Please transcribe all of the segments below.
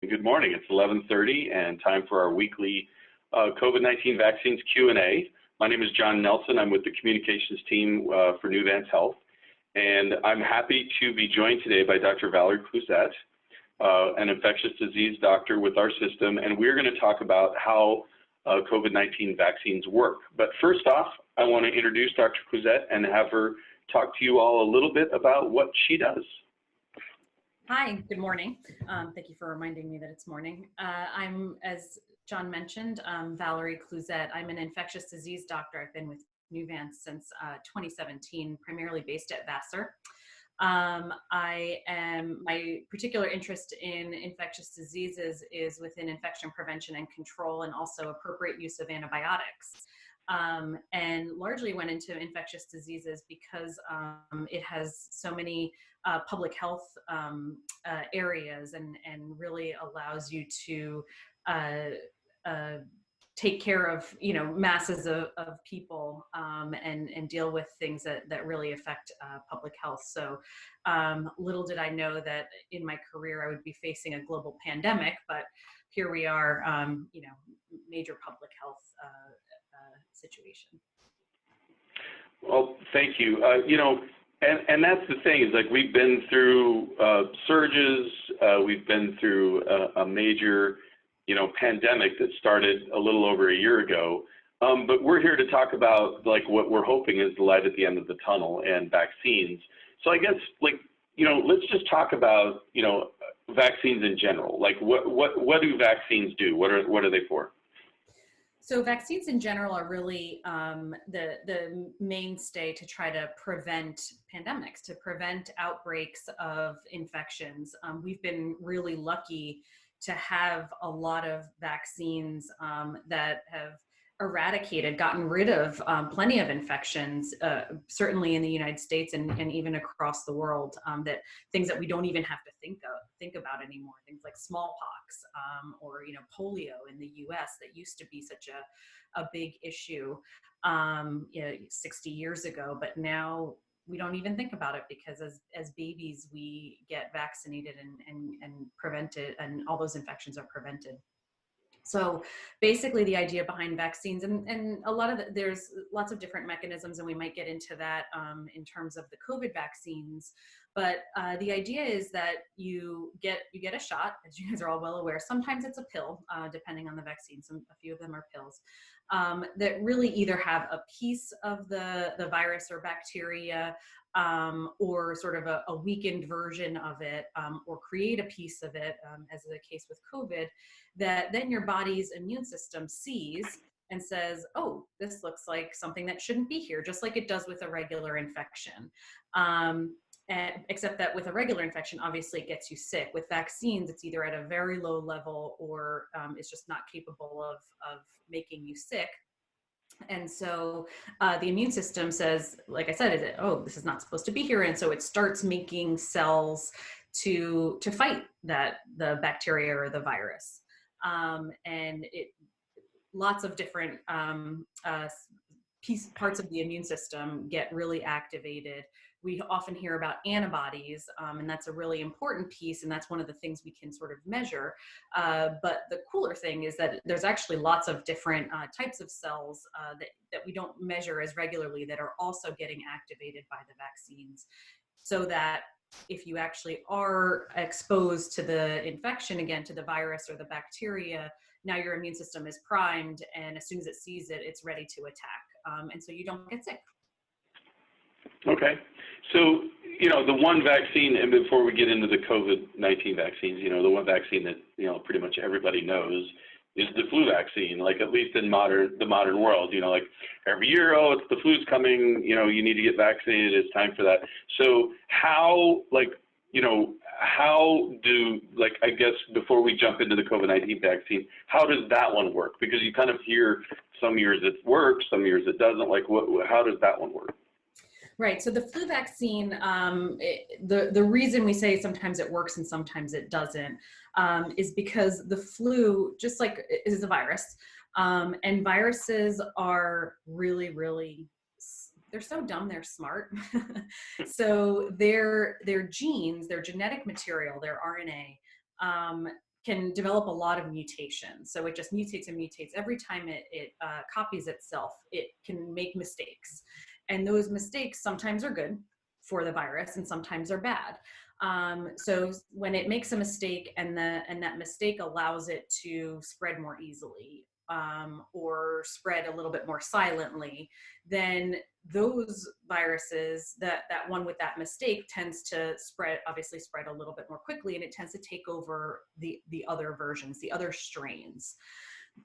Good morning. It's 11:30 and time for our weekly COVID-19 vaccines Q&A. My name is John Nelson. I'm with the communications team for Nuvance Health, and I'm happy to be joined today by Dr. Valerie Cluzet, an infectious disease doctor with our system, and we're going to talk about how COVID-19 vaccines work. But first off, I want to introduce Dr. Cluzet and have her talk to you all a little bit about what she does. Hi, good morning. Thank you for reminding me that it's morning. I'm, as John mentioned, Valerie Cluzet. I'm an infectious disease doctor. I've been with Nuvance since 2017, primarily based at Vassar. My particular interest in infectious diseases is within infection prevention and control, and also appropriate use of antibiotics. And largely went into infectious diseases because it has so many public health areas and really allows you to take care of, masses of people and deal with things that really affect public health. So little did I know that in my career I would be facing a global pandemic, but here we are, major public health situation. Well, thank you. And that's the thing, is like we've been through surges, we've been through a major, pandemic that started a little over a year ago. But we're here to talk about like what we're hoping is the light at the end of the tunnel and vaccines. So I guess let's just talk about, vaccines in general. Like what do vaccines do? What are they for? So vaccines in general are really the mainstay to try to prevent pandemics, to prevent outbreaks of infections. We've been really lucky to have a lot of vaccines that have gotten rid of plenty of infections, certainly in the United States and even across the world, that things that we don't even have to think about anymore, things like smallpox or polio in the US that used to be such a big issue 60 years ago, but now we don't even think about it because as babies we get vaccinated and prevented, and all those infections are prevented. So basically the idea behind vaccines, and a lot of there's lots of different mechanisms, and we might get into that in terms of the COVID vaccines, but the idea is that you get a shot, as you guys are all well aware. Sometimes it's a pill, depending on the vaccine. A few of them are pills that really either have a piece of the virus or bacteria, or sort of a weakened version of it, or create a piece of it, as is the case with COVID, that then your body's immune system sees and says, oh, this looks like something that shouldn't be here, just like it does with a regular infection. Except that with a regular infection, obviously it gets you sick. With vaccines, it's either at a very low level or it's just not capable of making you sick. And so the immune system says, like I said, oh, this is not supposed to be here. And so it starts making cells to fight the bacteria or the virus. And lots of different parts of the immune system get really activated. We often hear about antibodies, and that's a really important piece, and that's one of the things we can sort of measure. But the cooler thing is that there's actually lots of different types of cells that we don't measure as regularly that are also getting activated by the vaccines, so that if you actually are exposed to the infection, again, to the virus or the bacteria, now your immune system is primed, and as soon as it sees it, it's ready to attack. And so you don't get sick. Okay. So, the one vaccine, and before we get into the COVID-19 vaccines, the one vaccine that, pretty much everybody knows is the flu vaccine, like at least in the modern world, like every year, oh, it's the flu's coming, you need to get vaccinated, it's time for that. So how, I guess before we jump into the COVID-19 vaccine, how does that one work? Because you kind of hear some years it works, some years it doesn't. How does that one work? Right. So the flu vaccine, the reason we say sometimes it works and sometimes it doesn't, is because the flu, just like is a virus, and viruses are really, really, they're so dumb, they're smart. So their genes, their genetic material, their RNA, can develop a lot of mutations. So it just mutates and mutates. Every time it copies itself, it can make mistakes. And those mistakes sometimes are good for the virus and sometimes are bad. So when it makes a mistake and that mistake allows it to spread more easily, or spread a little bit more silently, then those viruses, that one with that mistake tends to spread a little bit more quickly, and it tends to take over the other versions, the other strains.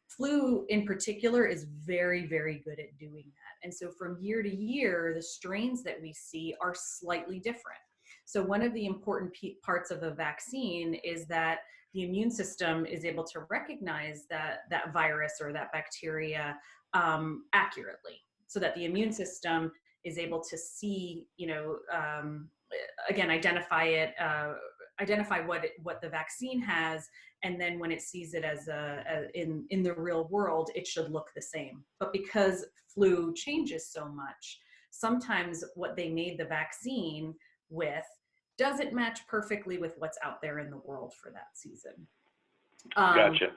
Flu in particular is very, very good at doing that. And so from year to year, the strains that we see are slightly different. So one of the important parts of the vaccine is that the immune system is able to recognize that virus or that bacteria accurately, so that the immune system is able to see, again, identify what the vaccine has, and then when it sees it as in the real world, it should look the same. But because flu changes so much, sometimes what they made the vaccine with doesn't match perfectly with what's out there in the world for that season. Gotcha.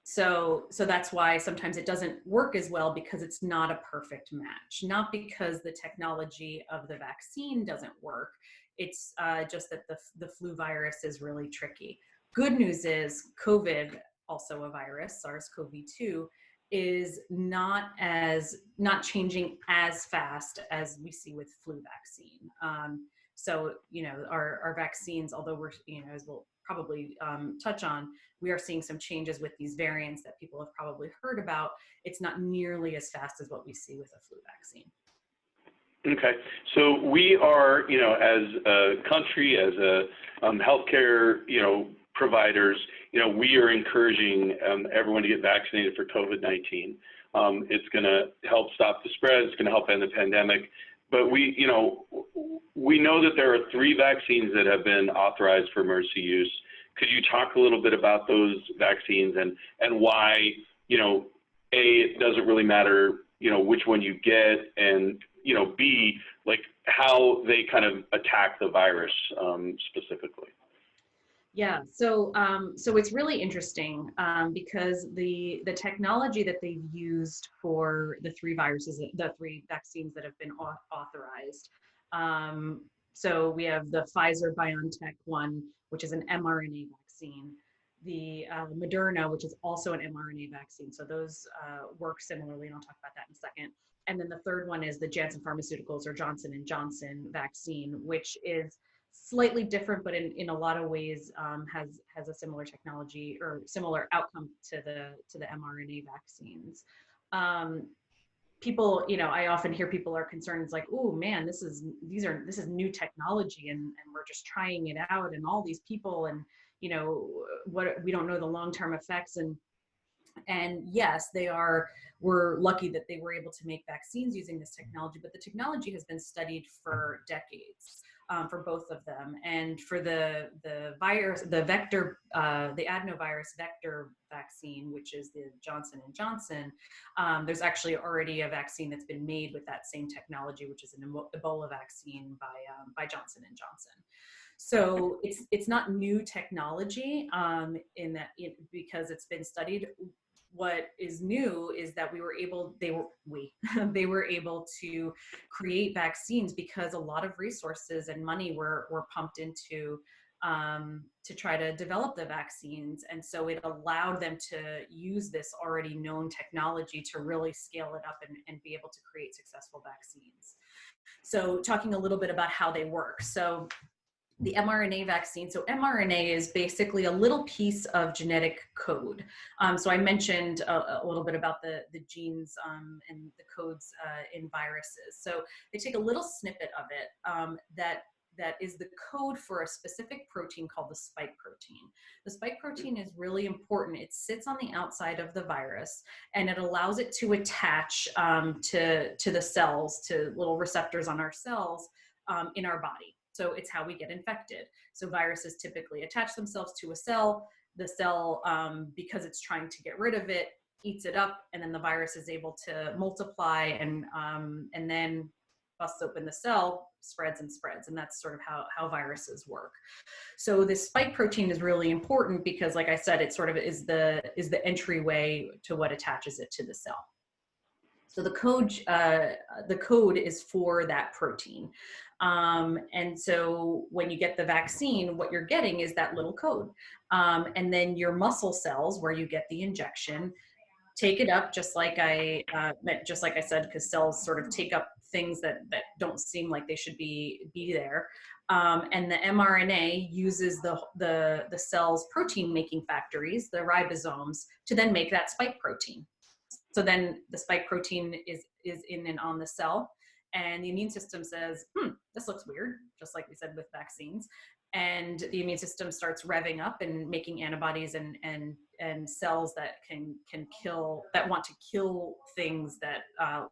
So that's why sometimes it doesn't work as well, because it's not a perfect match. Not because the technology of the vaccine doesn't work. It's just that the flu virus is really tricky. Good news is COVID, also a virus, SARS-CoV-2, is not changing as fast as we see with flu vaccine. So, our vaccines, although we're, as we'll probably touch on, we are seeing some changes with these variants that people have probably heard about. It's not nearly as fast as what we see with a flu vaccine. Okay, so we are, as a country, as a healthcare, providers, we are encouraging everyone to get vaccinated for COVID-19. It's going to help stop the spread. It's going to help end the pandemic. But we know that there are 3 vaccines that have been authorized for emergency use. Could you talk a little bit about those vaccines and why, A, it doesn't really matter, which one you get, and, B, like how they kind of attack the virus specifically? Yeah, so it's really interesting because the technology that they've used for the 3 vaccines that have been authorized. So we have the Pfizer-BioNTech one, which is an mRNA vaccine, the Moderna, which is also an mRNA vaccine. So those work similarly, and I'll talk about that in a second. And then the third one is the Janssen Pharmaceuticals or Johnson & Johnson vaccine, which is slightly different, but in a lot of ways has a similar technology or similar outcome to the mRNA vaccines. People, I often hear people are concerned. It's like, oh man, this is new technology, and we're just trying it out, and all these people, and what we don't know the long-term effects, and yes, we're lucky that they were able to make vaccines using this technology, but the technology has been studied for decades. For both of them, and for the virus, the adenovirus vector vaccine, which is the Johnson & Johnson, there's actually already a vaccine that's been made with that same technology, which is an Ebola vaccine by Johnson & Johnson. So it's not new technology because it's been studied. What is new is that they were able to create vaccines because a lot of resources and money were pumped into to try to develop the vaccines. And so it allowed them to use this already known technology to really scale it up and be able to create successful vaccines. So talking a little bit about how they work. So the mRNA vaccine. So mRNA is basically a little piece of genetic code. So I mentioned a little bit about the genes and the codes in viruses. So they take a little snippet of it that is the code for a specific protein called the spike protein. The spike protein is really important. It sits on the outside of the virus, and it allows it to attach to the cells, to little receptors on our cells in our body. So it's how we get infected. So viruses typically attach themselves to a cell. The cell, because it's trying to get rid of it, eats it up, and then the virus is able to multiply and then busts open the cell, spreads and spreads. And that's sort of how viruses work. So this spike protein is really important because, like I said, it sort of is the entryway to what attaches it to the cell. So the code is for that protein. And so when you get the vaccine, what you're getting is that little code. And then your muscle cells, where you get the injection, take it up, just like I said, because cells sort of take up things that don't seem like they should be there. And the mRNA uses the cell's protein making factories, the ribosomes, to then make that spike protein. So then the spike protein is in and on the cell, and the immune system says, this looks weird, just like we said with vaccines. And the immune system starts revving up and making antibodies and cells that that want to kill things that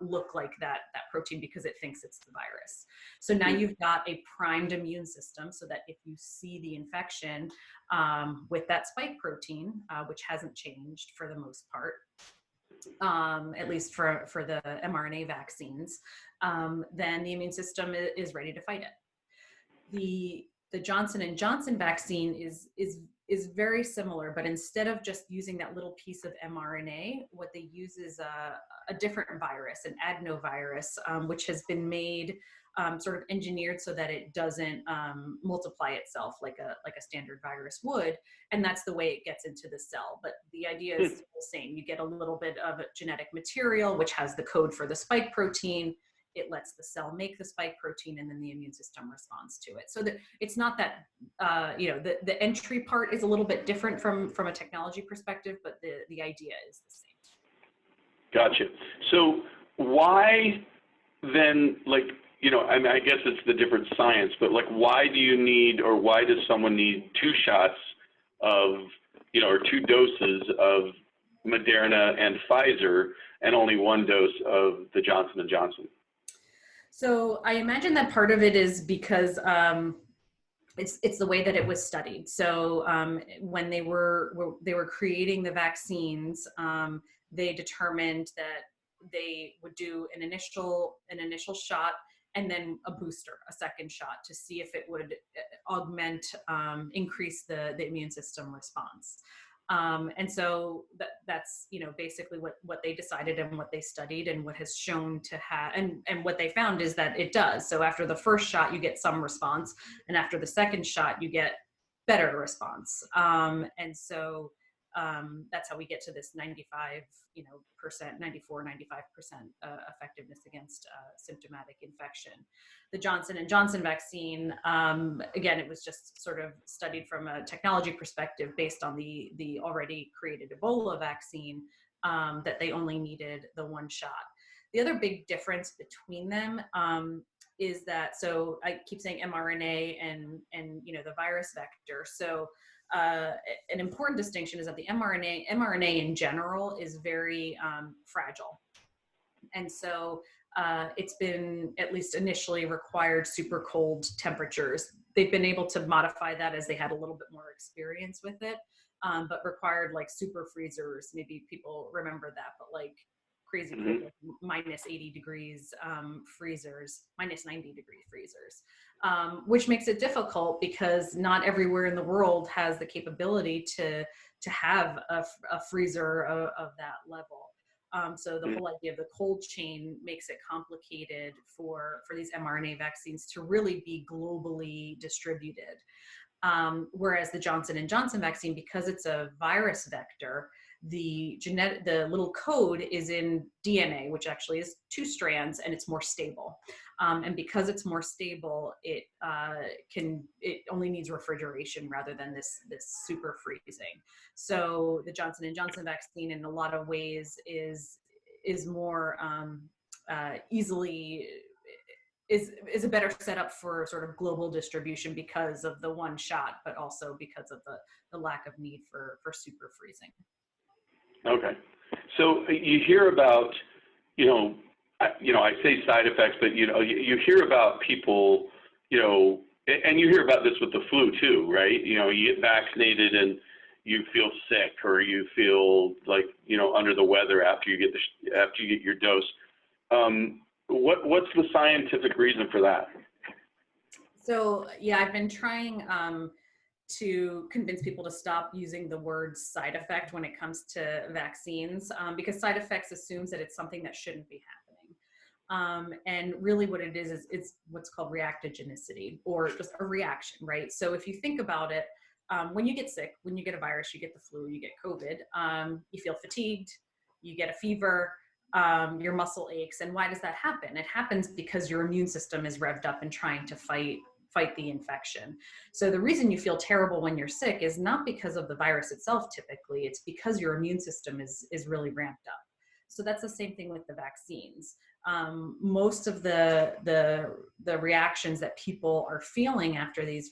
look like that protein, because it thinks it's the virus. So now you've got a primed immune system, so that if you see the infection with that spike protein, which hasn't changed for the most part, at least for the mRNA vaccines, then the immune system is ready to fight it. The Johnson & Johnson vaccine is very similar, but instead of just using that little piece of mRNA, what they use is a different virus, an adenovirus, which has been made sort of engineered so that it doesn't multiply itself like a standard virus would, and that's the way it gets into the cell. But the idea is the same. You get a little bit of genetic material which has the code for the spike protein. It lets the cell make the spike protein, and then the immune system responds to it. So that it's not that the entry part is a little bit different from a technology perspective, but the idea is the same. Gotcha. So why then, like, I mean, I guess it's the different science, but like, why do you need, or why does someone need 2 shots of, or 2 doses of Moderna and Pfizer, and only 1 dose of the Johnson & Johnson? So I imagine that part of it is because it's the way that it was studied. So when they were creating the vaccines, they determined that they would do an initial shot, and then a booster, a second shot, to see if it would augment, increase the immune system response. And so that's, basically what they decided and what they studied and what has shown to have, and what they found is that it does. So after the first shot, you get some response, and after the second shot, you get better response. And so that's how we get to this 95%, 94, 95% effectiveness against symptomatic infection. The Johnson & Johnson vaccine, again, it was just sort of studied from a technology perspective based on the already created Ebola vaccine, that they only needed the 1 shot. The other big difference between them is that, so I keep saying mRNA and the virus vector. So an important distinction is that the mRNA in general is very fragile. And so it's been, at least initially, required super cold temperatures. They've been able to modify that as they had a little bit more experience with it, but required like super freezers. Maybe people remember that, but like crazy cold, like -80 degrees freezers, -90 degree freezers, which makes it difficult because not everywhere in the world has the capability to have a freezer of that level. So the whole idea of the cold chain makes it complicated for these mRNA vaccines to really be globally distributed. Whereas the Johnson & Johnson vaccine, because it's a virus vector, the little code is in DNA, which actually is 2 strands, and it's more stable. And because it's more stable, it only needs refrigeration rather than this super freezing. So the Johnson & Johnson vaccine, in a lot of ways, is more easily is a better setup for sort of global distribution because of the 1 shot, but also because of the lack of need for super freezing. Okay. So you hear about, I say side effects, but, you hear about people, and you hear about this with the flu too, right? You get vaccinated and you feel sick, or you feel like, under the weather after you get your dose. What's the scientific reason for that? So yeah, I've been trying to convince people to stop using the word side effect when it comes to vaccines, because side effects assumes that it's something that shouldn't be happening. And really what it is it's what's called reactogenicity, or just a reaction, right? So if you think about it, when you get sick, when you get a virus, you get the flu, you get COVID, you feel fatigued, you get a fever, your muscle aches. And why does that happen? It happens because your immune system is revved up and trying to fight the infection. So the reason you feel terrible when you're sick is not because of the virus itself. Typically, it's because your immune system is really ramped up. So that's the same thing with the vaccines. Most of the reactions that people are feeling after these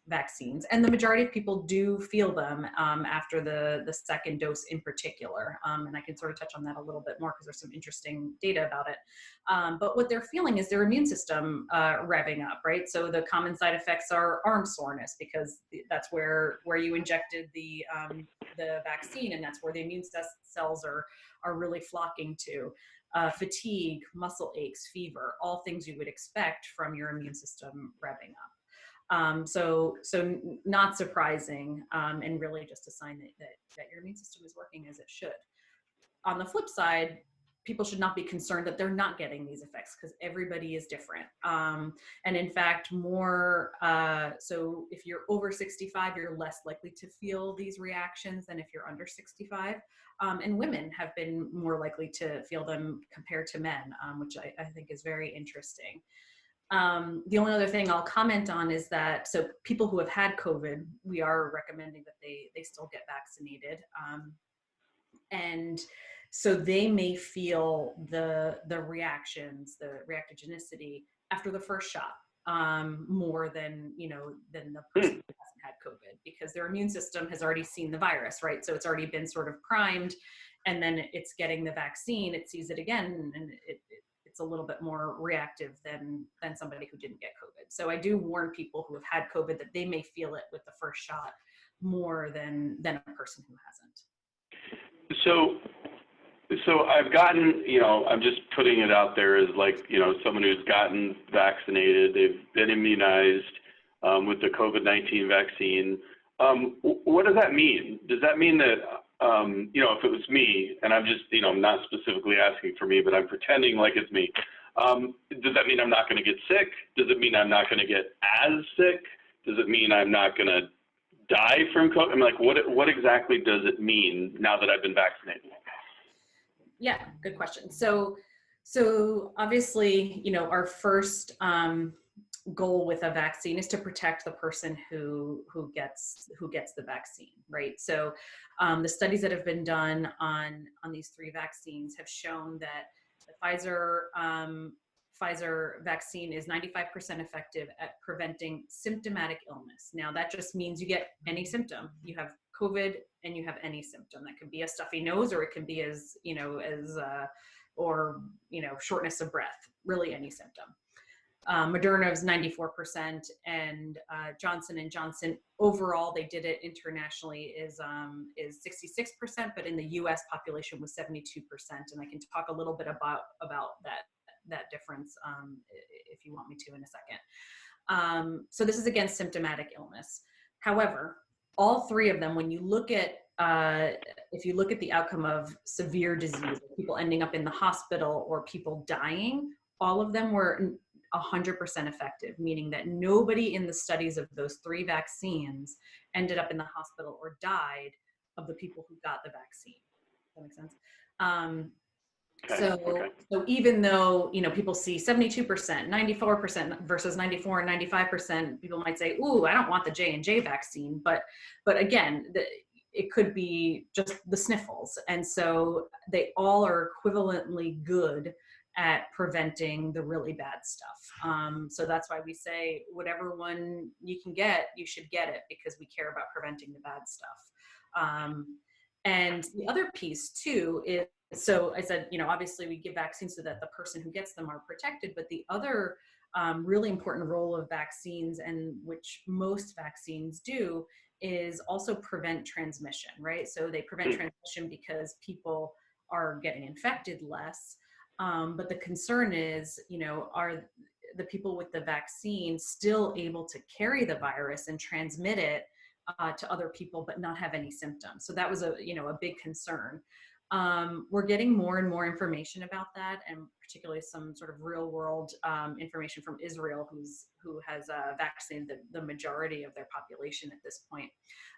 vaccines, and the majority of people do feel them after the second dose in particular, and I can sort of touch on that a little bit more because there's some interesting data about it. But what they're feeling is their immune system revving up, right? So the common side effects are arm soreness, because that's where you injected the vaccine, and that's where the immune cells are really flocking to. Fatigue, muscle aches, fever, all things you would expect from your immune system revving up. So not surprising, and really just a sign that your immune system is working as it should. On the flip side, people should not be concerned that they're not getting these effects, because everybody is different. And in fact, so if you're over 65, you're less likely to feel these reactions than if you're under 65. And women have been more likely to feel them compared to men, which I think is very interesting. The only other thing I'll comment on is that, so people who have had COVID, we are recommending that they still get vaccinated. And so they may feel the reactions, the reactogenicity after the first shot, more than than the person who hasn't had COVID, because their immune system has already seen the virus, right? So it's already been sort of primed, and then it's getting the vaccine, it sees it again, and it's a little bit more reactive than somebody who didn't get COVID. So I do warn people who have had COVID that they may feel it with the first shot more than a person who hasn't. So I've gotten, I'm just putting it out there as like, someone who's gotten vaccinated, they've been immunized with the COVID-19 vaccine. What does that mean? Does that mean that, if it was me, and I'm just, not specifically asking for me, but I'm pretending like it's me, does that mean I'm not going to get sick? Does it mean I'm not going to get as sick? Does it mean I'm not going to die from COVID? I'm like, what exactly does it mean now that I've been vaccinated? Yeah, good question. So obviously, our first goal with a vaccine is to protect the person who gets the vaccine, right? So the studies that have been done on these three vaccines have shown that the Pfizer vaccine is 95% effective at preventing symptomatic illness. Now that just means you get any symptom. You have COVID and you have any symptom. That could be a stuffy nose, or it can be shortness of breath, really any symptom. Moderna is 94%, and Johnson & Johnson, overall, they did it internationally, is 66%, but in the US population was 72%. And I can talk a little bit about that difference if you want me to in a second. So this is against symptomatic illness. However, all three of them, when you look at, if you look at the outcome of severe disease, people ending up in the hospital or people dying, all of them were 100% effective, meaning that nobody in the studies of those three vaccines ended up in the hospital or died of the people who got the vaccine. Does that make sense? So even though, people see 72%, 94% versus 94 and 95%, people might say, ooh, I don't want the J&J vaccine. But again, it could be just the sniffles. And so they all are equivalently good at preventing the really bad stuff. So that's why we say whatever one you can get, you should get it, because we care about preventing the bad stuff. And the other piece too is, so I said, obviously we give vaccines so that the person who gets them are protected, but the other really important role of vaccines, and which most vaccines do, is also prevent transmission, right? So they prevent transmission because people are getting infected less. But the concern is, the people with the vaccine still able to carry the virus and transmit it to other people, but not have any symptoms. So that was a big concern. We're getting more and more information about that, and particularly some sort of real world information from Israel, who has vaccinated the majority of their population at this point,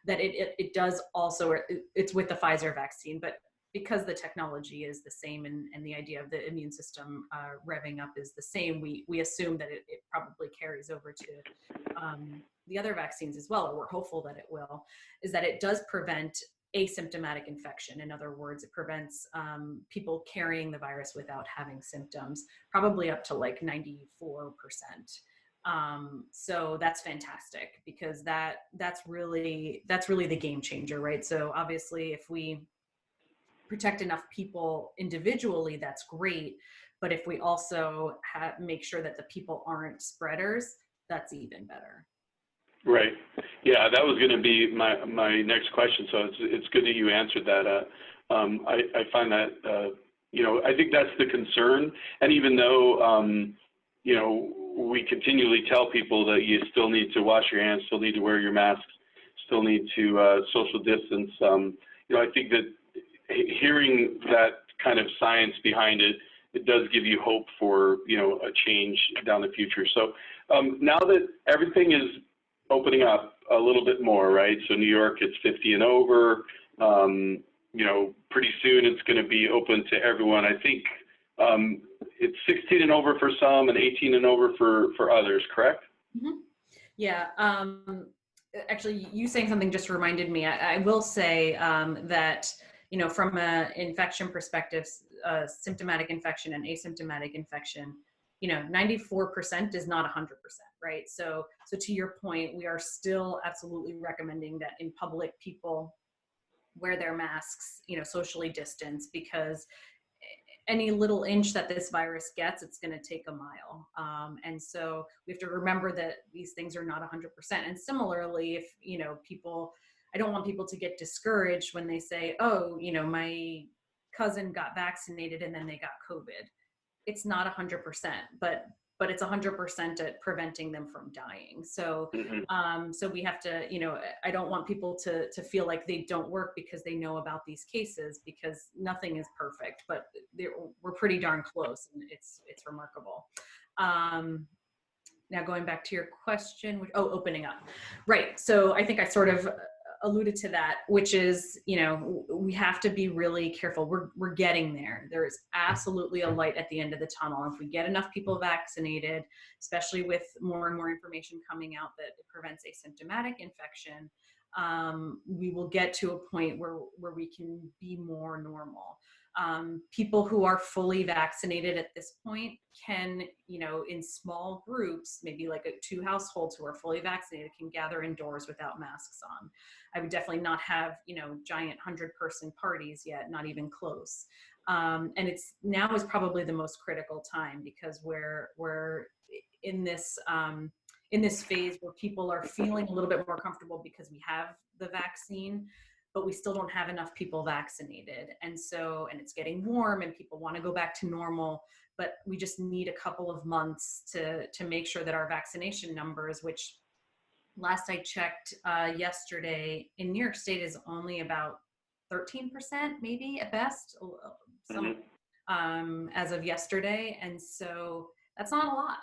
that it does also, it's with the Pfizer vaccine, but because the technology is the same and the idea of the immune system revving up is the same, we assume that it probably carries over to the other vaccines as well, or we're hopeful that it will, is that it does prevent asymptomatic infection. In other words, it prevents people carrying the virus without having symptoms, probably up to like 94%. So that's fantastic, because that's really the game changer, right? So obviously, if we protect enough people individually, that's great. But if we also make sure that the people aren't spreaders, that's even better. Right. Yeah, that was going to be my next question. So it's good that you answered that. I find that, I think that's the concern. And even though, we continually tell people that you still need to wash your hands, still need to wear your masks, still need to social distance, I think that hearing that kind of science behind it, it does give you hope for, a change down the future. So now that everything is opening up a little bit more, right? So New York, it's 50 and over. Pretty soon it's going to be open to everyone. I think it's 16 and over for some and 18 and over for others, correct? Mm-hmm. Yeah. Actually, you saying something just reminded me. I will say that, from an infection perspective, symptomatic infection and asymptomatic infection, 94% is not 100%, right? So to your point, we are still absolutely recommending that in public people wear their masks, socially distance, because any little inch that this virus gets, it's going to take a mile. And so we have to remember that these things are not 100%. And similarly, if, I don't want people to get discouraged when they say, oh, my cousin got vaccinated and then they got COVID. It's not 100%, but it's 100% at preventing them from dying. So, so we have to, I don't want people to feel like they don't work because they know about these cases, because nothing is perfect, but we're pretty darn close, and it's remarkable. Now going back to your question, opening up. Right. So I think I sort of alluded to that, which is, we have to be really careful. We're getting there. There is absolutely a light at the end of the tunnel. If we get enough people vaccinated, especially with more and more information coming out that it prevents asymptomatic infection, we will get to a point where we can be more normal. People who are fully vaccinated at this point can, in small groups, maybe like 2 households who are fully vaccinated, can gather indoors without masks on. I would definitely not have, giant 100-person parties yet, not even close. And it's now is probably the most critical time, because we're in this phase where people are feeling a little bit more comfortable because we have the vaccine, but we still don't have enough people vaccinated. And it's getting warm and people want to go back to normal, but we just need a couple of months to make sure that our vaccination numbers, which last I checked yesterday in New York State is only about 13%, maybe at best, as of yesterday. And so that's not a lot.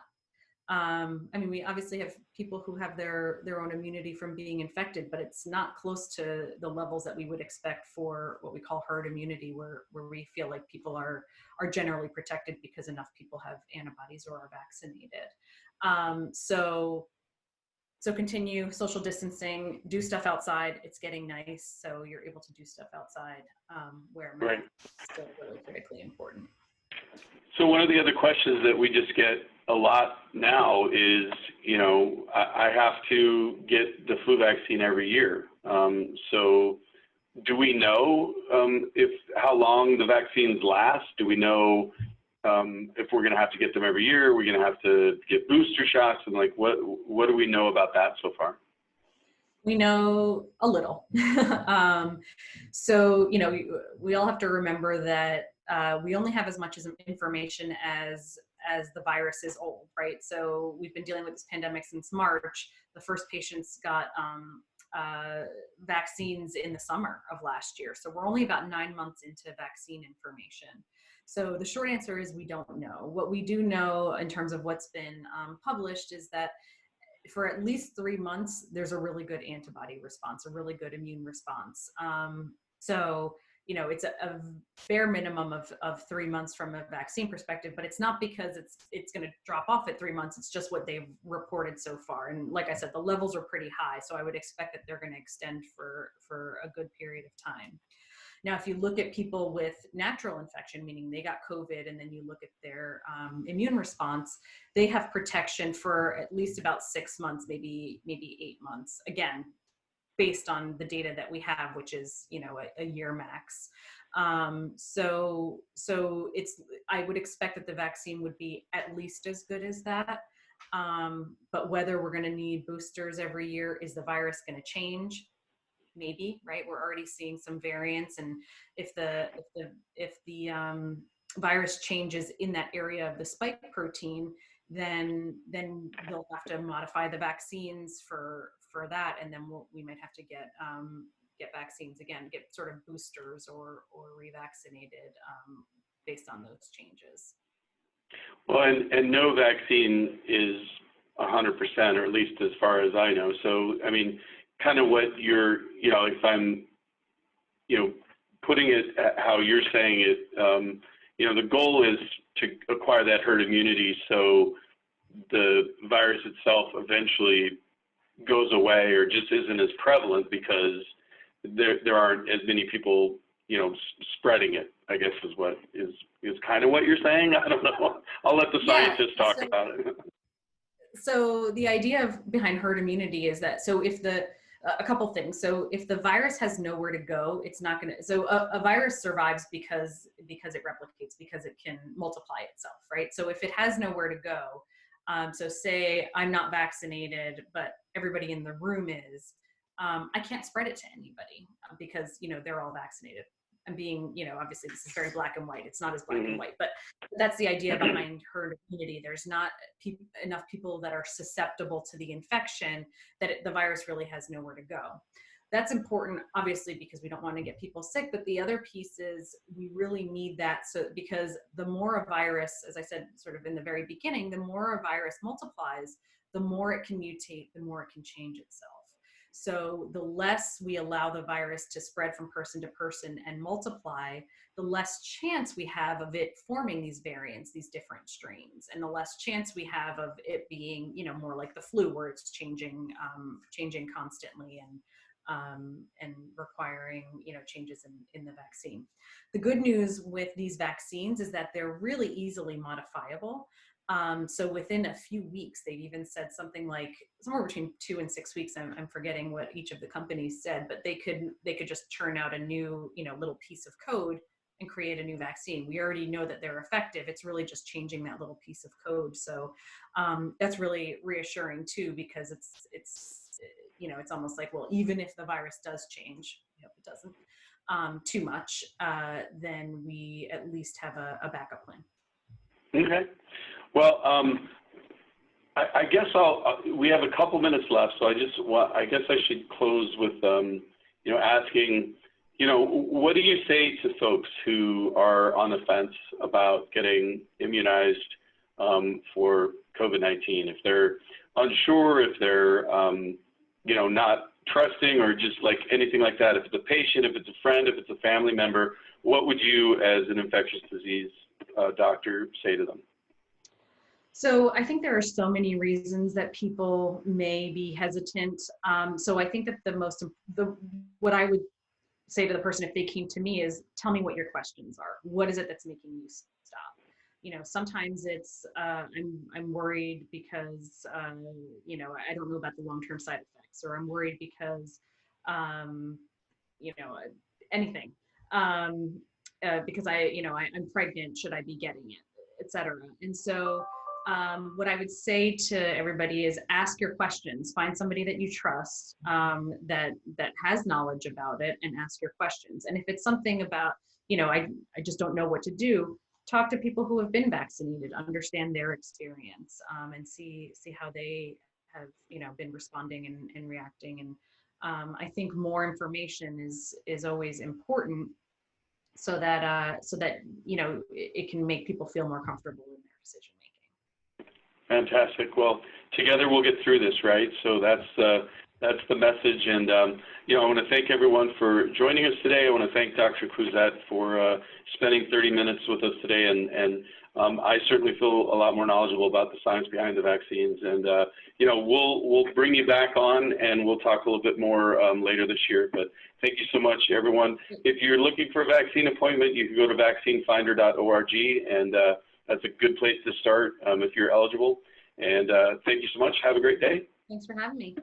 We obviously have people who have their own immunity from being infected, but it's not close to the levels that we would expect for what we call herd immunity, where we feel like people are generally protected because enough people have antibodies or are vaccinated. So continue social distancing, do stuff outside. It's getting nice, so you're able to do stuff outside, where masks is still really critically important. So one of the other questions that we just get a lot now is, I have to get the flu vaccine every year. So do we know how long the vaccines last? Do we know if we're going to have to get them every year? Are we going to have to get booster shots? And what do we know about that so far? We know a little. So, we all have to remember that we only have as much information as as the virus is old, right? So we've been dealing with this pandemic since March. The first patients got vaccines in the summer of last year. So we're only about 9 months into vaccine information. So the short answer is we don't know. What we do know in terms of what's been published is that for at least 3 months, there's a really good antibody response, a really good immune response. So, you know, it's a bare minimum of 3 months from a vaccine perspective, but it's not because it's going to drop off at 3 months. It's just what they've reported so far. And like I said, the levels are pretty high. So I would expect that they're going to extend for a good period of time. Now, if you look at people with natural infection, meaning they got COVID, and then you look at their immune response, they have protection for at least about 6 months, maybe 8 months. Again, based on the data that we have, which is, you know, a year max. So I would expect that the vaccine would be at least as good as that. But whether we're going to need boosters every year, is the virus going to change? Maybe, right? We're already seeing some variants, and if the virus changes in that area of the spike protein, then they'll have to modify the vaccines for that, and then we might have to get vaccines again, get sort of boosters or revaccinated based on those changes. Well, and no vaccine is 100%, or at least as far as I know. So, I mean, kind of what you're, you know, if I'm, you know, putting it how you're saying it, you know, the goal is to acquire that herd immunity so the virus itself eventually goes away or just isn't as prevalent because there aren't as many people, you know, spreading it, I guess is what is kind of what you're saying. I don't know. I'll let the scientists talk about it. So the idea behind herd immunity is that, so if a couple things. So if the virus has nowhere to go, it's not going to, so a virus survives because it replicates, because it can multiply itself, right? So if it has nowhere to go, so say I'm not vaccinated, but everybody in the room is, I can't spread it to anybody because, you know, they're all vaccinated. I'm being, you know, obviously this is very black and white. It's not as black and white, but that's the idea behind herd immunity. There's not enough people that are susceptible to the infection that the virus really has nowhere to go. That's important, obviously, because we don't want to get people sick. But the other piece is we really need that. So because the more a virus, as I said, sort of in the very beginning, the more a virus multiplies, the more it can mutate, the more it can change itself. So the less we allow the virus to spread from person to person and multiply, the less chance we have of it forming these variants, these different strains, and the less chance we have of it being, you know, more like the flu, where it's changing constantly and requiring, you know, changes in the vaccine. The good news with these vaccines is that they're really easily modifiable. So within a few weeks, they've even said something like somewhere between 2 and 6 weeks. I'm forgetting what each of the companies said, but they could just churn out a new, you know, little piece of code and create a new vaccine. We already know that they're effective. It's really just changing that little piece of code. So that's really reassuring too, because it's you know, it's almost like, well, even if the virus does change, I hope it doesn't too much, then we at least have a backup plan. Okay. Well, I guess we have a couple minutes left, so I guess I should close with, you know, asking, you know, what do you say to folks who are on the fence about getting immunized for COVID-19? If they're unsure, if they're, you know, not trusting, or just like anything like that, if it's a patient, if it's a friend, if it's a family member, what would you, as an infectious disease doctor, say to them? So I think there are so many reasons that people may be hesitant. So I think that what I would say to the person if they came to me is, tell me what your questions are. What is it that's making you stop? You know, sometimes it's I'm worried because you know, I don't know about the long-term side effects, or I'm worried because you know, anything. Because I'm pregnant, should I be getting it, etc. And so what I would say to everybody is ask your questions. Find somebody that you trust that has knowledge about it, and ask your questions. And if it's something about, you know, I just don't know what to do, talk to people who have been vaccinated, understand their experience, and see how they have, been responding and reacting. And I think more information is always important, so that it can make people feel more comfortable in their decision making. Fantastic. Well, together we'll get through this, right? So that's the message. And I want to thank everyone for joining us today. I want to thank Dr. Cluzet for spending 30 minutes with us today. And I certainly feel a lot more knowledgeable about the science behind the vaccines. And we'll bring you back on, and we'll talk a little bit more later this year. But thank you so much, everyone. If you're looking for a vaccine appointment, you can go to vaccinefinder.org, and that's a good place to start if you're eligible. And thank you so much. Have a great day. Thanks for having me.